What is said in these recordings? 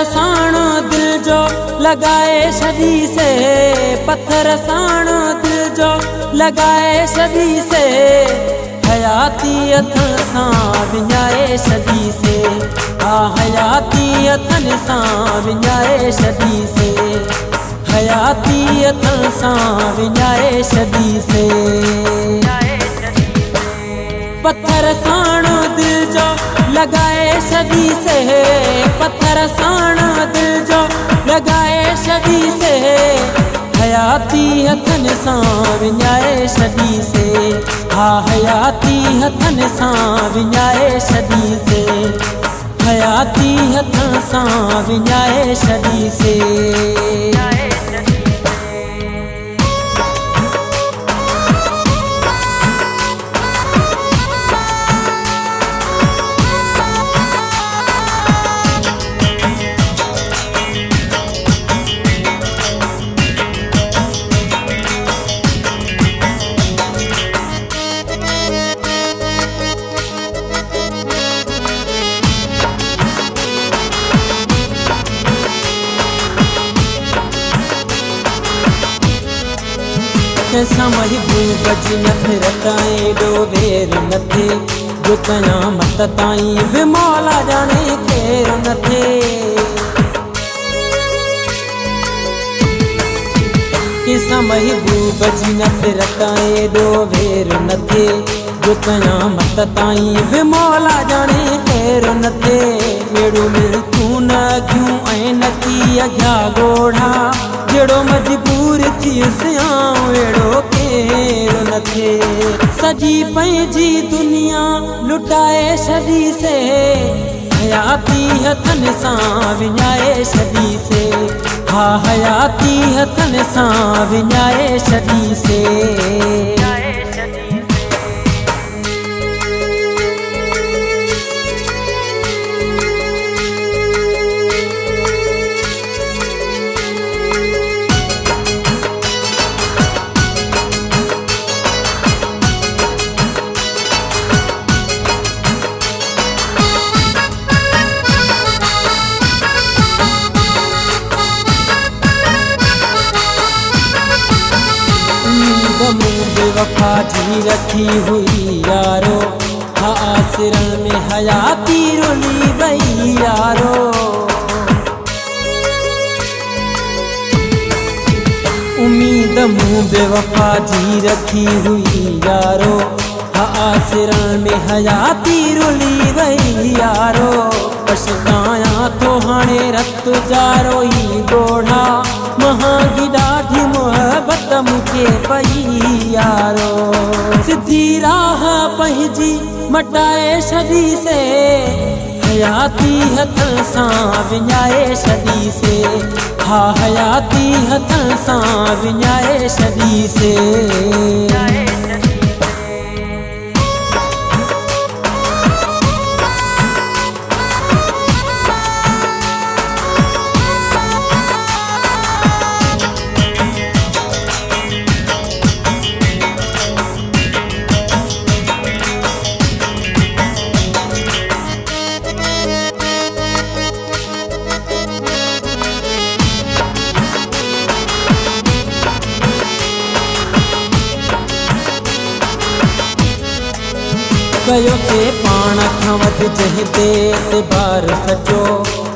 साण दिल जो लगाए छॾी से, पत्थर साण दिल जो लगाए छॾी से, हयाती हथन सां विञाए छॾी से, हा हयाती हथन सां विञाए छॾी से, हयाती हथन सां विञाए छॾी से। पत्थर साण दिल जो लगाए छॾी से, पत्थर साण दिल जो लगाए छॾी से, हयाती हथन सां विञाए छॾी से, हा हयाती हथन सां विञाए छॾी से, हयाती हथन सां विञाए छॾी से। महबूब जी नफ़रत एॾो वेर न थे, जो क़यामत ताईं बि मौला ॼाणे केर न थे। कंहिंसां महबूब जी नफ़रत एॾो वेर न थे, जो क़यामत ताईं बि मौला ॼाणे केर न थे। अहिड़ो मिलतूं न अॻियूं ऐं न थी अॻियां ॻोढ़ा, जहिड़ो मजबूर थियुसि आऊं अहिड़ो केरु न थे। सॼी पंहिंजी दुनिया लुटाए छॾी से, हयाती हथन सां विञाए छॾी से, हा हयाती हथन सां विञाए छॾी से। बेवफा जी रखी हुई यारो, हा आसरन में हयाती रुली वई यारो। उम्मीद मूं बेवफा जी रखी हुई यारो, हा आसरन में हयाती रुली वई यारो। पछतायां तो हाणे रत जारो ई ॻोढ़ा, महांगी ॾाढी मोहबत मूंखे पई यारो। सिधी राह पंहिंजी मटाए छॾी से, हयाती हथन सां विञाए छॾी से, हा हयाती हथन सां विञाए छॾी से। कयो से पाण खां वधि जंहिं ते एतबार सचो,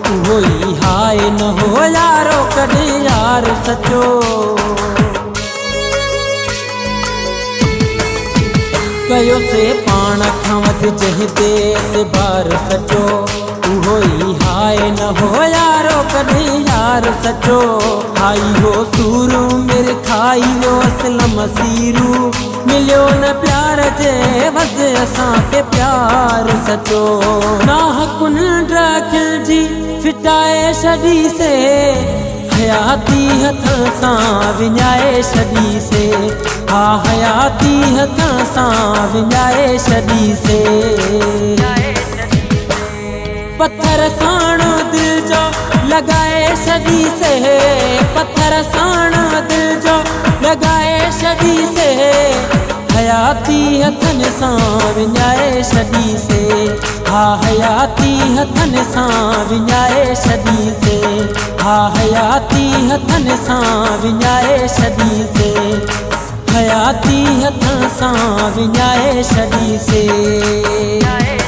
उहो ई हाय न हो यारो कॾहिं यार सचो। कयो से पाण खां वधि जंहिं ते एतबार सचो, उहो ई हाय न हो यारो कॾहिं यार सचो। खाई हो सूरू मिर खाई वियो असलम सीरू, मिलियो न प्यार जे वज़ असांखे प्यार सचो। नाहकुन ड्रखिल जी फिटाए छॾी से, हयाती हथन सां विञाए छॾी से, हा हयाती हथन सां विञाए छॾी से। पत्थर साण दिल जो लगाए छॾी से, पत्थर साण दिल जो लगाए छॾी से, हयाती हथन सां विञाए छॾी से हा हयाती हथन सां विञाए छॾी से हा हयाती हथन सां विञाए छॾी से हयाती हथन सां विञाए छॾी से